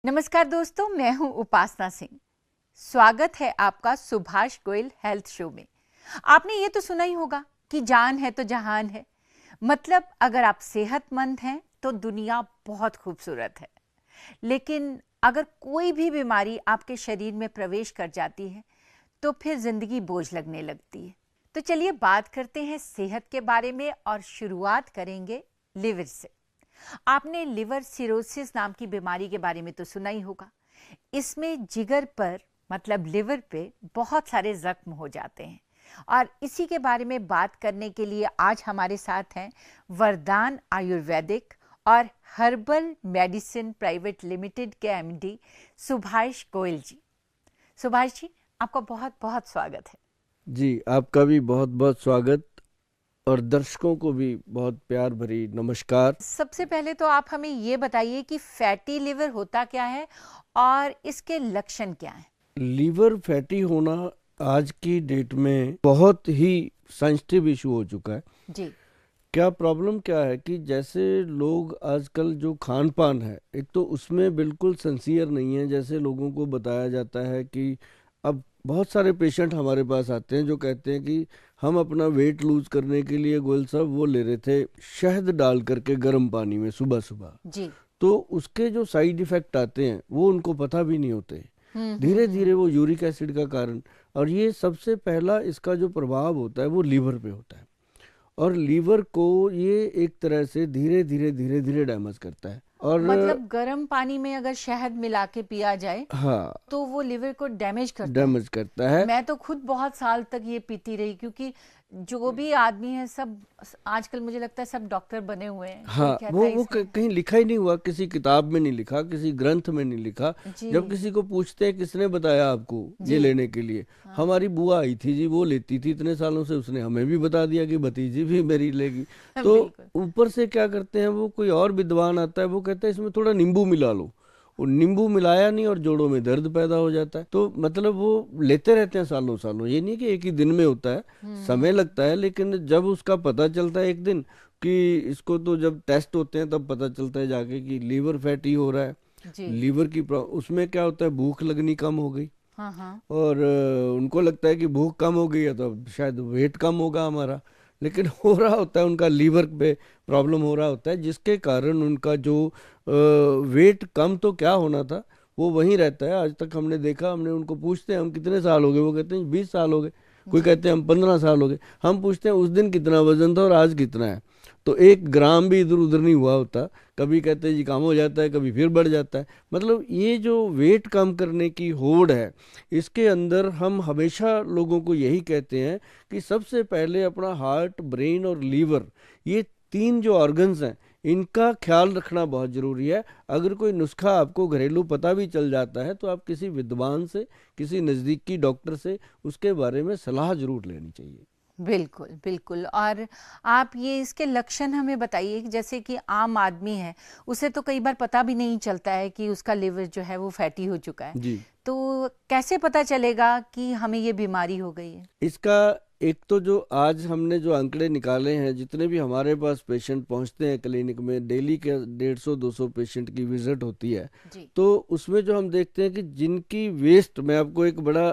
नमस्कार दोस्तों, मैं हूं उपासना सिंह। स्वागत है आपका सुभाष गोयल हेल्थ शो में। आपने ये तो सुना ही होगा कि जान है तो जहान है। मतलब अगर आप सेहतमंद हैं तो दुनिया बहुत खूबसूरत है, लेकिन अगर कोई भी बीमारी आपके शरीर में प्रवेश कर जाती है तो फिर जिंदगी बोझ लगने लगती है। तो चलिए बात करते हैं सेहत के बारे में और शुरुआत करेंगे लिवर से। आपने लिवर सिरोसिस नाम की बीमारी के बारे में तो सुना ही होगा। इसमें जिगर पर मतलब लिवर पे बहुत सारे जख्म हो जाते हैं और इसी के बारे में बात करने के लिए आज हमारे साथ हैं वरदान आयुर्वेदिक और हर्बल मेडिसिन प्राइवेट लिमिटेड के एमडी सुभाष गोयल जी। सुभाष जी, आपका बहुत बहुत स्वागत है। जी, आपका भी बहुत बहुत स्वागत और दर्शकों को भी बहुत प्यार भरी नमस्कार। सबसे पहले तो आप हमें ये बताइए कि फैटी लिवर होता क्या है और इसके लक्षण क्या हैं? लीवर फैटी होना आज की डेट में बहुत ही सेंसिटिव इशू हो चुका है। जी। क्या प्रॉब्लम क्या है कि जैसे लोग आजकल जो खान पान है, एक तो उसमें बिल्कुल सिंसियर नहीं है। जैसे लोगों को बताया जाता है कि अब बहुत सारे पेशेंट हमारे पास आते हैं जो कहते हैं कि हम अपना वेट लूज करने के लिए गोयल साहब वो ले रहे थे शहद डाल करके गर्म पानी में सुबह सुबह। जी। तो उसके जो साइड इफेक्ट आते हैं वो उनको पता भी नहीं होते। धीरे हम्म। धीरे वो यूरिक एसिड का कारण, और ये सबसे पहला इसका जो प्रभाव होता है वो लीवर पे होता है। और लीवर को ये एक तरह से धीरे धीरे धीरे धीरे डैमेज करता है। और मतलब गर्म पानी में अगर शहद मिला के पिया जाए हाँ, तो वो लिवर को डैमेज करता है। डैमेज करता है। मैं तो खुद बहुत साल तक ये पीती रही, क्योंकि जो भी आदमी है सब आजकल मुझे लगता है सब डॉक्टर बने हुए हैं। कोई हाँ, कहता वो है वो इसमें। कहीं लिखा ही नहीं हुआ, किसी किताब में नहीं लिखा, किसी ग्रंथ में नहीं लिखा। जी। जब किसी को पूछते हैं किसने बताया आपको जी। ये लेने के लिए, हाँ। हमारी बुआ आई थी जी, वो लेती थी इतने सालों से, उसने हमें भी बता दिया कि भतीजी भी मेरी लेगी। तो बिल्कुल। ऊपर से क्या करते हैं, वो कोई और विद्वान आता है, वो कहता है इसमें थोड़ा नींबू मिला लो। वो नींबू मिलाया नहीं और जोड़ों में दर्द पैदा हो जाता है। तो मतलब वो लेते रहते हैं सालों सालों। ये नहीं कि एक ही दिन में होता है, समय लगता है। लेकिन जब उसका पता चलता है एक दिन कि इसको, तो जब टेस्ट होते हैं तब पता चलता है जाके कि लीवर फैटी हो रहा है। जी। लीवर की उसमें क्या होता है, भूख लगनी कम हो गई। हाँ हाँ। और उनको लगता है कि भूख कम हो गई है तो अब शायद वेट कम होगा हमारा। लेकिन हो रहा होता है उनका लीवर पे प्रॉब्लम हो रहा होता है, जिसके कारण उनका जो वेट कम तो क्या होना था वो वहीं रहता है। आज तक हमने देखा, हमने उनको पूछते हैं हम कितने साल हो गए, वो कहते हैं 20 साल हो गए। कोई कहते हैं हम 15 साल हो गए। हम पूछते हैं उस दिन कितना वजन था और आज कितना है, तो 1 ग्राम भी इधर उधर नहीं हुआ होता। कभी कहते हैं जी कम हो जाता है, कभी फिर बढ़ जाता है। मतलब ये जो वेट कम करने की होड़ है, इसके अंदर हम हमेशा लोगों को यही कहते हैं कि सबसे पहले अपना हार्ट, ब्रेन और लीवर, ये 3 जो ऑर्गन्स हैं, इनका ख्याल रखना बहुत ज़रूरी है। अगर कोई नुस्खा आपको घरेलू पता भी चल जाता है तो आप किसी विद्वान से, किसी नज़दीकी डॉक्टर से उसके बारे में सलाह जरूर लेनी चाहिए। बिल्कुल बिल्कुल। और आप ये इसके लक्षण हमें बताइए कि जैसे कि आम आदमी है उसे तो कई बार पता भी नहीं चलता है कि उसका लिवर जो है वो फैटी हो चुका है। जी, तो कैसे पता चलेगा कि हमें ये बीमारी हो गई है? इसका एक तो जो आज हमने जो आंकड़े निकाले हैं, जितने भी हमारे पास पेशेंट पहुंचते हैं क्लिनिक में, डेली के 150-200 पेशेंट की विजिट होती है। जी। तो उसमें जो हम देखते हैं कि जिनकी वेस्ट, मैं आपको एक बड़ा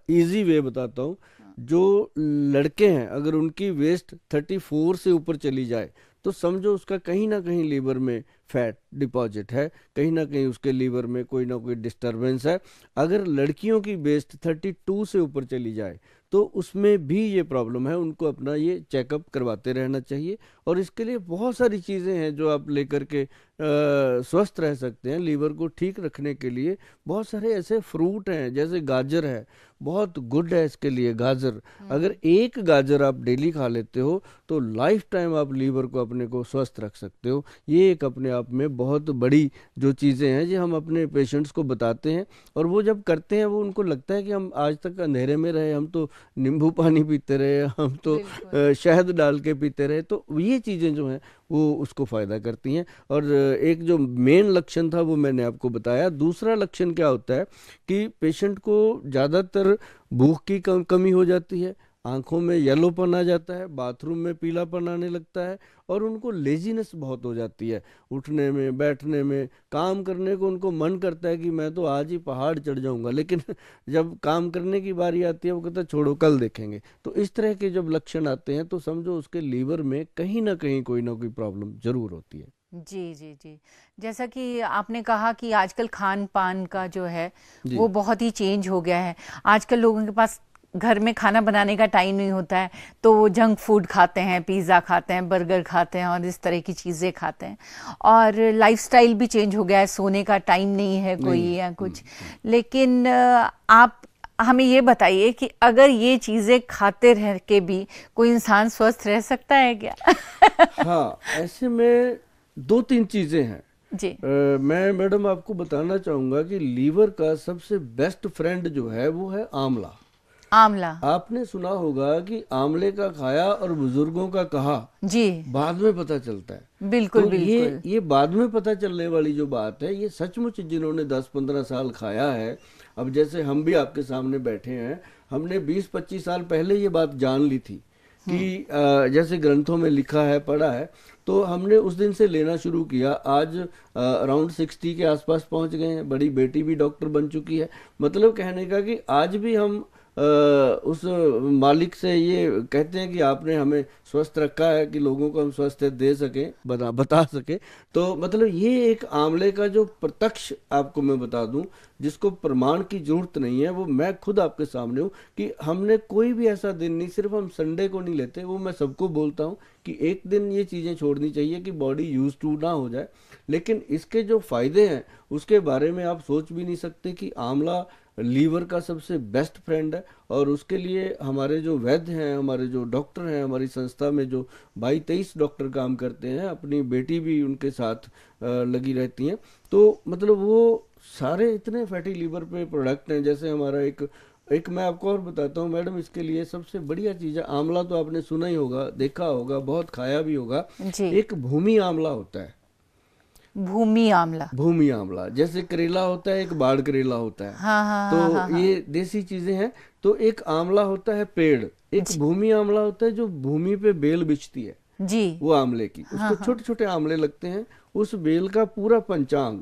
इजी वे बताता हूँ। हाँ। जो लड़के हैं, अगर उनकी वेस्ट 34 से ऊपर चली जाए तो समझो उसका कहीं ना कहीं लीवर में फैट डिपॉजिट है, कहीं ना कहीं उसके लीवर में कोई ना कोई डिस्टरबेंस है। अगर लड़कियों की वेस्ट 32 से ऊपर चली जाए तो उसमें भी ये प्रॉब्लम है, उनको अपना ये चेकअप करवाते रहना चाहिए। और इसके लिए बहुत सारी चीज़ें हैं जो आप लेकर के स्वस्थ रह सकते हैं। लीवर को ठीक रखने के लिए बहुत सारे ऐसे फ्रूट हैं, जैसे गाजर है, बहुत गुड है इसके लिए गाजर। अगर एक गाजर आप डेली खा लेते हो तो लाइफ टाइम आप लीवर को अपने को स्वस्थ रख सकते हो। ये एक अपने आप में बहुत बड़ी जो चीज़ें हैं जो हम अपने पेशेंट्स को बताते हैं, और वो जब करते हैं वो उनको लगता है कि हम आज तक अंधेरे में रहे, हम तो नींबू पानी पीते रहे, हम तो बिल्कुल। शहद डाल के पीते रहे। तो ये चीज़ें जो हैं वो उसको फ़ायदा करती हैं। और एक जो मेन लक्षण था वो मैंने आपको बताया। दूसरा लक्षण क्या होता है कि पेशेंट को ज़्यादातर भूख की कमी हो जाती है। आंखों में येलोपन आ जाता है, बाथरूम में पीलापन आने लगता है, और उनको लेजीनेस बहुत हो जाती है, उठने में, बैठने में, काम करने को उनको मन करता है कि मैं तो आज ही पहाड़ चढ़ जाऊंगा, लेकिन जब काम करने की बारी आती है वो कहता है छोड़ो कल देखेंगे। तो इस तरह के जब लक्षण आते हैं तो समझो उसके लीवर में कहीं ना कहीं कोई ना कोई प्रॉब्लम जरूर होती है। जी जी जी। जैसा कि आपने कहा कि आजकल खान पान का जो है जी वो बहुत ही चेंज हो गया है। आजकल लोगों के पास घर में खाना बनाने का टाइम नहीं होता है, तो वो जंक फूड खाते हैं, पिज़्ज़ा खाते हैं, बर्गर खाते हैं और इस तरह की चीज़ें खाते हैं। और लाइफस्टाइल भी चेंज हो गया है, सोने का टाइम नहीं है कोई नहीं है। या कुछ। लेकिन आप हमें ये बताइए कि अगर ये चीज़ें खाते रह के भी कोई इंसान स्वस्थ रह सकता है क्या? हाँ, ऐसे में दो तीन चीजें हैं। जी। मैं मैडम आपको बताना चाहूंगा कि लीवर का सबसे बेस्ट फ्रेंड जो है वो है आंवला। आंवला। आपने सुना होगा कि आंवले का खाया और बुजुर्गों का कहा जी। बाद में पता चलता है। बिल्कुल तो बिल्कुल। ये बाद में पता चलने वाली जो बात है, ये सचमुच जिन्होंने 10-15 साल खाया है, अब जैसे हम भी आपके सामने बैठे हैं, हमने 20-25 साल पहले ये बात जान ली थी कि जैसे ग्रंथों में लिखा है, पढ़ा है, तो हमने उस दिन से लेना शुरू किया। आज अराउंड 60 के आसपास पहुंच गए हैं, बड़ी बेटी भी डॉक्टर बन चुकी है। मतलब कहने का कि आज भी हम उस मालिक से ये कहते हैं कि आपने हमें स्वस्थ रखा है कि लोगों को हम स्वस्थ दे सकें, बता सके। तो मतलब ये एक आंवले का जो प्रत्यक्ष आपको मैं बता दूं, जिसको प्रमाण की जरूरत नहीं है, वो मैं खुद आपके सामने हूँ कि हमने कोई भी ऐसा दिन नहीं, सिर्फ हम संडे को नहीं लेते, वो मैं सबको बोलता हूँ कि एक दिन ये चीज़ें छोड़नी चाहिए कि बॉडी यूज टू ना हो जाए। लेकिन इसके जो फायदे हैं उसके बारे में आप सोच भी नहीं सकते कि आंवला लीवर का सबसे बेस्ट फ्रेंड है। और उसके लिए हमारे जो वैद्य हैं, हमारे जो डॉक्टर हैं, हमारी संस्था में जो 22-23 डॉक्टर काम करते हैं, अपनी बेटी भी उनके साथ लगी रहती हैं। तो मतलब वो सारे इतने फैटी लीवर पे प्रोडक्ट हैं। जैसे हमारा एक मैं आपको और बताता हूँ मैडम, इसके लिए सबसे बढ़िया चीज़ है आंवला। तो आपने सुना ही होगा, देखा होगा, बहुत खाया भी होगा। जी। एक भूमि आंवला होता है। भूमि आंवला। भूमि आंवला जैसे करेला होता है, एक बाढ़ करेला होता है। हाँ हाँ तो हाँ हाँ हाँ। ये देसी चीजें हैं। तो एक आंवला होता है पेड़, एक जी भूमि आंवला होता है जो भूमि पे बेल बिछती है, जी। वो आंवले की। हाँ उसको हाँ। छोटे छोटे आंवले लगते हैं। उस बेल का पूरा पंचांग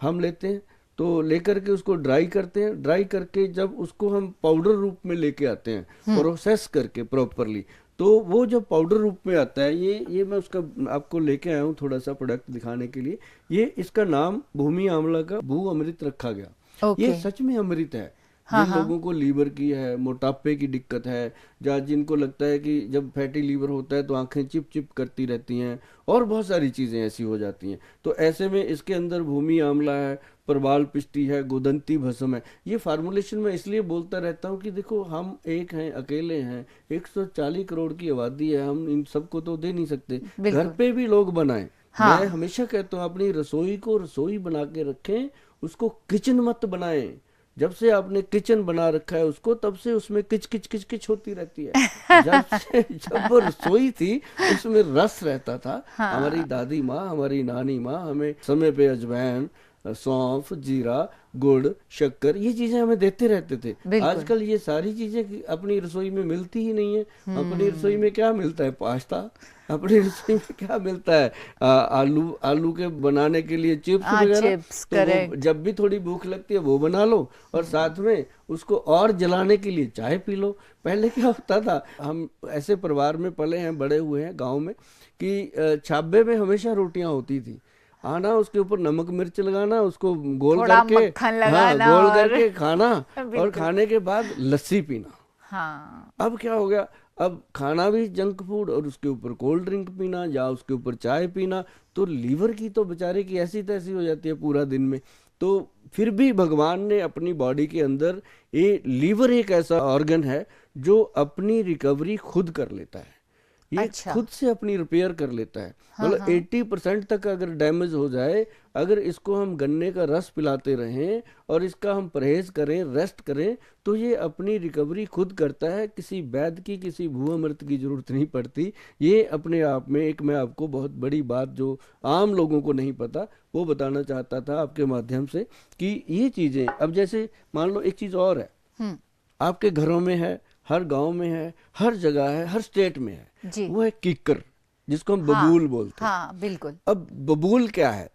हम लेते हैं, तो लेकर के उसको ड्राई करते हैं। ड्राई करके जब उसको हम पाउडर रूप में लेके आते हैं, प्रोसेस करके प्रॉपरली, तो वो जब पाउडर रूप में आता है, ये मैं उसका आपको लेके आया हूँ थोड़ा सा प्रोडक्ट दिखाने के लिए। ये इसका नाम भूमि आंवला का भू अमृत रखा गया। ये ओके। सच में अमृत है। हाँ जिन हाँ। लोगों को लीवर की है, मोटापे की दिक्कत है, या जिनको लगता है कि जब फैटी लीवर होता है तो आंखें चिप चिप करती रहती हैं और बहुत सारी चीज़ें ऐसी हो जाती हैं, तो ऐसे में इसके अंदर भूमि आंवला है, प्रबाल पिष्टी है, गोदंती भस्म है। ये फार्मूलेशन मैं इसलिए बोलता रहता हूँ कि देखो हम एक हैं, अकेले हैं, 140 करोड़ की आबादी है, हम इन सबको तो दे नहीं सकते। घर बिल्कुल। पे भी लोग बनाएं। हाँ। मैं हमेशा कहता हूँ अपनी रसोई को रसोई बना के रखें, उसको किचन मत बनाएं। जब से आपने किचन बना रखा है उसको, तब से उसमें किच किच किच किच होती रहती है। जब वो रसोई थी उसमें रस रहता था। हमारी हाँ। दादी माँ, हमारी नानी माँ हमें समय पे अजवाइन, सौंफ, जीरा, गुड़, शक्कर, ये चीजें हमें देते रहते थे। बिल्कुल। आजकल ये सारी चीजें अपनी रसोई में मिलती ही नहीं है। अपनी रसोई में क्या मिलता है? पास्ता। अपनी रसोई में क्या मिलता है? आलू के बनाने के लिए चिप्स हाँ, वगैरह। चिप्स, तो वो करेक्ट। जब भी थोड़ी भूख लगती है वो बना लो, और साथ में उसको और जलाने के लिए चाय पी लो। पहले क्या होता था, हम ऐसे परिवार में पले हैं, बड़े हुए हैं गांव में, कि छाबे में हमेशा रोटियां होती थी। आना, उसके ऊपर नमक मिर्च लगाना, उसको गोल थोड़ा करके, मक्खन हाँ, लगाना गोल और करके खाना, और बिल्कुल। खाने के बाद लस्सी पीना। हाँ। अब क्या हो गया, अब खाना भी जंक फूड और उसके ऊपर कोल्ड ड्रिंक पीना या उसके ऊपर चाय पीना। तो लीवर की तो बेचारे की ऐसी तैसी हो जाती है पूरा दिन में। तो फिर भी भगवान ने अपनी बॉडी के अंदर, ये लीवर एक ऐसा ऑर्गन है जो अपनी रिकवरी खुद कर लेता है। ये अच्छा। खुद से अपनी रिपेयर कर लेता है। हाँ मतलब हाँ। 80% तक अगर डैमेज हो जाए, अगर इसको हम गन्ने का रस पिलाते रहें और इसका हम परहेज करें, रेस्ट करें, तो ये अपनी रिकवरी खुद करता है। किसी वैद्य की, किसी भूअमृत की जरूरत नहीं पड़ती। ये अपने आप में एक, मैं आपको बहुत बड़ी बात जो आम लोगों को नहीं पता वो बताना चाहता था आपके माध्यम से, कि ये चीज़ें, अब जैसे मान लो एक चीज़ और है, हम्म। आपके घरों में है, हर गांव में है, हर जगह है, हर स्टेट में है, जी। वो है कीकर, जिसको हम हाँ बबूल बोलते हैं। हाँ बिल्कुल। अब बबूल क्या है?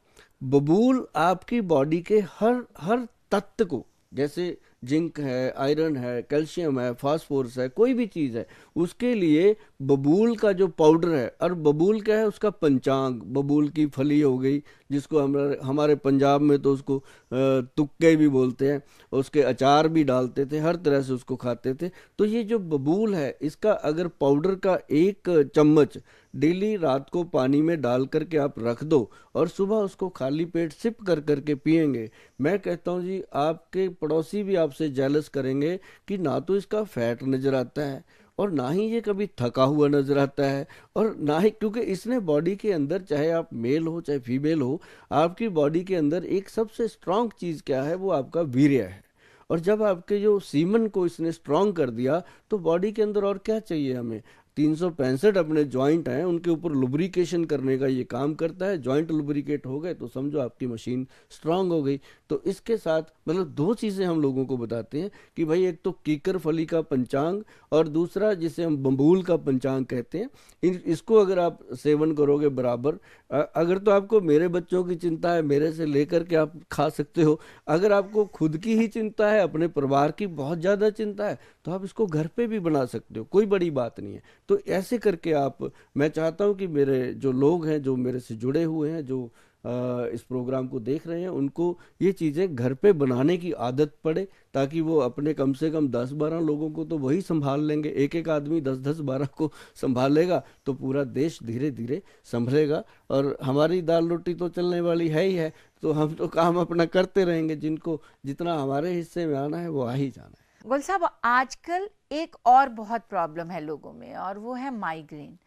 बबूल आपकी बॉडी के हर हर तत्व को, जैसे जिंक है, आयरन है, कैल्शियम है, फास्फोरस है, कोई भी चीज़ है, उसके लिए बबूल का जो पाउडर है, और बबूल क्या है? उसका पंचांग, बबूल की फली हो गई, जिसको हमारे हमारे पंजाब में तो उसको तुक्के भी बोलते हैं, उसके अचार भी डालते थे, हर तरह से उसको खाते थे। तो ये जो बबूल है, इसका अगर पाउडर का 1 चम्मच डेली रात को पानी में डाल करके आप रख दो और सुबह उसको खाली पेट सिप कर करके पिएंगे, मैं कहता हूँ जी, आपके पड़ोसी भी आपसे जेलस करेंगे कि ना तो इसका फैट नजर आता है, और ना ही ये कभी थका हुआ नजर आता है, और ना ही, क्योंकि इसने बॉडी के अंदर, चाहे आप मेल हो चाहे फीमेल हो, आपकी बॉडी के अंदर एक सबसे स्ट्रांग चीज क्या है? वो आपका वीर्य है। और जब आपके जो सीमन को इसने स्ट्रांग कर दिया, तो बॉडी के अंदर और क्या चाहिए हमें? 365 अपने जॉइंट हैं, उनके ऊपर लुब्रिकेशन करने का ये काम करता है। जॉइंट लुब्रिकेट हो गए तो समझो आपकी मशीन स्ट्रांग हो गई। तो इसके साथ मतलब 2 चीज़ें हम लोगों को बताते हैं कि भाई, एक तो कीकर फली का पंचांग, और दूसरा जिसे हम बबूल का पंचांग कहते हैं, इसको अगर आप सेवन करोगे बराबर, अगर तो आपको मेरे बच्चों की चिंता है, मेरे से लेकर के आप खा सकते हो। अगर आपको खुद की ही चिंता है, अपने परिवार की बहुत ज़्यादा चिंता है, तो आप इसको घर पे भी बना सकते हो, कोई बड़ी बात नहीं है। तो ऐसे करके आप, मैं चाहता हूं कि मेरे जो लोग हैं, जो मेरे से जुड़े हुए हैं, जो इस प्रोग्राम को देख रहे हैं, उनको ये चीज़ें घर पे बनाने की आदत पड़े, ताकि वो अपने कम से कम 10-12 लोगों को तो वही संभाल लेंगे। एक एक आदमी 10-10-12 को संभालेगा तो पूरा देश धीरे धीरे संभलेगा। और हमारी दाल रोटी तो चलने वाली है ही है, तो हम तो काम अपना करते रहेंगे, जिनको जितना हमारे हिस्से में आना है वो आ ही जाना है। गुल साहब, आजकल एक और बहुत प्रॉब्लम है लोगों में, और वो है माइग्रेन।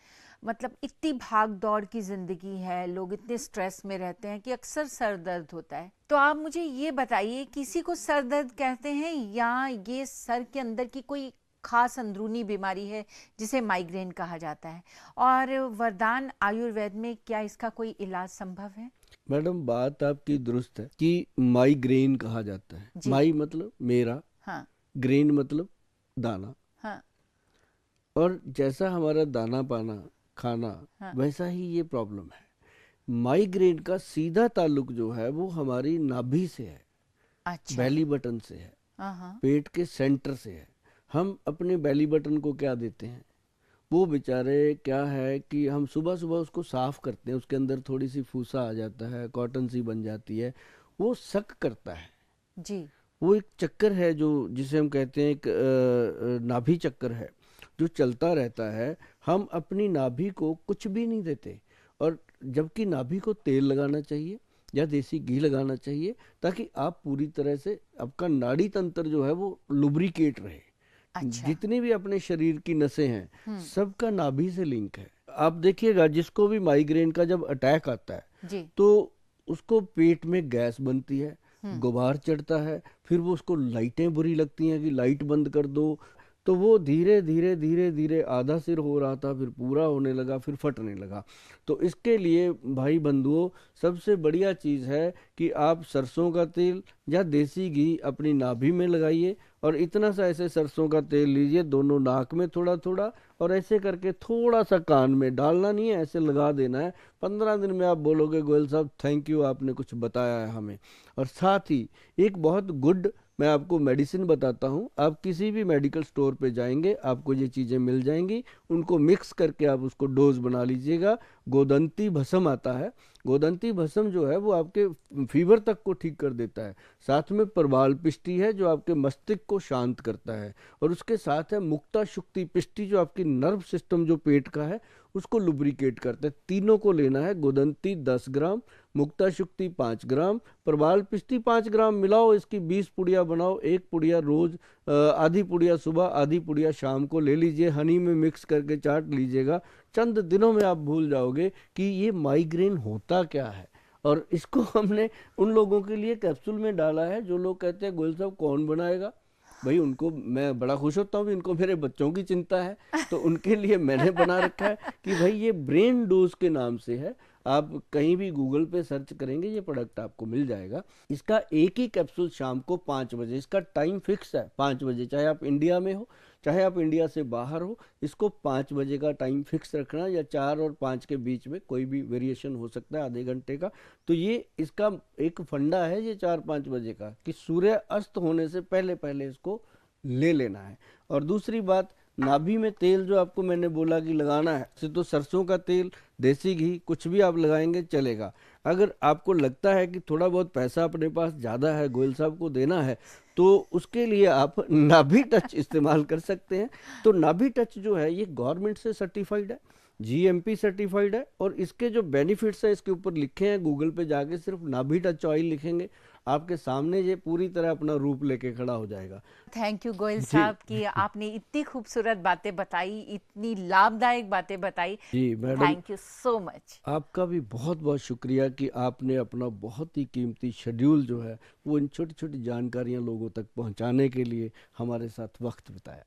मतलब इतनी भाग दौड़ की जिंदगी है, लोग इतने स्ट्रेस में रहते हैं कि अक्सर सर दर्द होता है। तो आप मुझे ये बताइए, किसी को सर दर्द कहते हैं, या ये सर के अंदर की कोई खास अंदरूनी बीमारी है जिसे माइग्रेन कहा जाता है? और वरदान आयुर्वेद में क्या इसका कोई इलाज संभव है? मैडम, बात आपकी दुरुस्त है कि माइग्रेन कहा जाता है। जी। माई मतलब मेरा, हाँ ग्रेन मतलब दाना, हाँ और जैसा हमारा दाना पाना खाना, हाँ। वैसा ही ये प्रॉब्लम है। माइग्रेन का सीधा ताल्लुक जो है वो हमारी नाभि से है, अच्छा। बेली बटन से है, हाँ हाँ। पेट के सेंटर से है। हम अपने बेली बटन को क्या देते हैं? वो बेचारे क्या है कि हम सुबह सुबह उसको साफ करते हैं, उसके अंदर थोड़ी सी फूसा आ जाता है, कॉटन सी बन जाती है, वो सक करता है। जी। वो एक चक्कर है जो, जिसे हम कहते हैं एक नाभि चक्कर है, जो चलता रहता है। हम अपनी नाभि को कुछ भी नहीं देते, और जबकि नाभि को तेल लगाना चाहिए या देसी घी लगाना चाहिए, ताकि आप पूरी तरह से, आपका नाड़ी तंत्र जो है वो लुब्रिकेट रहे। अच्छा। जितनी भी अपने शरीर की नसें हैं, हम्म। सबका नाभि से लिंक है। आप देखिएगा, जिसको भी माइग्रेन का जब अटैक आता है, जी। तो उसको पेट में गैस बनती है, हम्म। गुबार चढ़ता है, फिर वो उसको लाइटें बुरी लगती हैं कि लाइट बंद कर दो। तो वो धीरे धीरे धीरे धीरे, आधा सिर हो रहा था, फिर पूरा होने लगा, फिर फटने लगा। तो इसके लिए भाई बंधुओं, सबसे बढ़िया चीज़ है कि आप सरसों का तेल या देसी घी अपनी नाभि में लगाइए, और इतना सा ऐसे सरसों का तेल लीजिए, दोनों नाक में थोड़ा थोड़ा, और ऐसे करके थोड़ा सा कान में, डालना नहीं है, ऐसे लगा देना है। 15 दिन में आप बोलोगे, गोयल साहब थैंक यू, आपने कुछ बताया है हमें। और साथ ही एक बहुत गुड मैं आपको मेडिसिन बताता हूँ। आप किसी भी मेडिकल स्टोर पे जाएंगे, आपको ये चीज़ें मिल जाएंगी, उनको मिक्स करके आप उसको डोज बना लीजिएगा। गोदंती भस्म आता है, गोदंती भस्म जो है वो आपके फीवर तक को ठीक कर देता है। साथ में प्रवाल पिष्टी है जो आपके मस्तिष्क को शांत करता है, और उसके साथ है मुक्ता शुक्ति पिष्टी जो आपकी नर्व सिस्टम जो पेट का है उसको लुब्रिकेट करता है। तीनों को लेना है। गोदंती 10 ग्राम, मुक्ता शुक्ति 5 ग्राम, प्रवाल पिष्टी 5 ग्राम, मिलाओ, इसकी 20 पुड़िया बनाओ। एक पुड़िया रोज, आधी पुड़िया सुबह, आधी पुड़िया शाम को ले लीजिए, हनी में मिक्स करके चाट लीजिएगा। चंद दिनों में आप भूल जाओगे कि ये माइग्रेन होता क्या है। और इसको हमने उन लोगों के लिए कैप्सूल में डाला है जो लोग कहते हैं गोयल साहब कौन बनाएगा। भाई, उनको मैं बड़ा खुश होता हूँ, इनको मेरे बच्चों की चिंता है, तो उनके लिए मैंने बना रखा है कि भाई ये ब्रेन डोज के नाम से है। आप कहीं भी गूगल पे सर्च करेंगे ये प्रोडक्ट आपको मिल जाएगा। इसका एक ही कैप्सूल शाम को 5 बजे, इसका टाइम फिक्स है 5 बजे, चाहे आप इंडिया में हो चाहे आप इंडिया से बाहर हो, इसको 5 बजे का टाइम फिक्स रखना, या 4 और 5 के बीच में कोई भी वेरिएशन हो सकता है आधे घंटे का। तो ये इसका एक फंडा है ये 4-5 बजे का, कि सूर्य अस्त होने से पहले पहले इसको ले लेना है। और दूसरी बात, नाभि में तेल जो आपको मैंने बोला कि लगाना है, से तो सरसों का तेल, देसी घी, कुछ भी आप लगाएंगे चलेगा। अगर आपको लगता है कि थोड़ा बहुत पैसा अपने पास ज़्यादा है, गोयल साहब को देना है, तो उसके लिए आप नाभि टच इस्तेमाल कर सकते हैं। तो नाभि टच जो है ये गवर्नमेंट से सर्टिफाइड है, जीएमपी सर्टिफाइड है, और इसके जो बेनिफिट्स है इसके ऊपर लिखे हैं। गूगल पे जाके सिर्फ नाभि टच ऑयल लिखेंगे, आपके सामने ये पूरी तरह अपना रूप लेके खड़ा हो जाएगा। थैंक यू गोयल जी साहब कि आपने इतनी खूबसूरत बातें बताई, इतनी लाभदायक बातें बताई। जी madam, thank you so much. आपका भी बहुत बहुत शुक्रिया कि आपने अपना बहुत ही कीमती शेड्यूल जो है वो इन छोटी छोटी जानकारियां लोगों तक पहुंचाने के लिए हमारे साथ वक्त बिताया।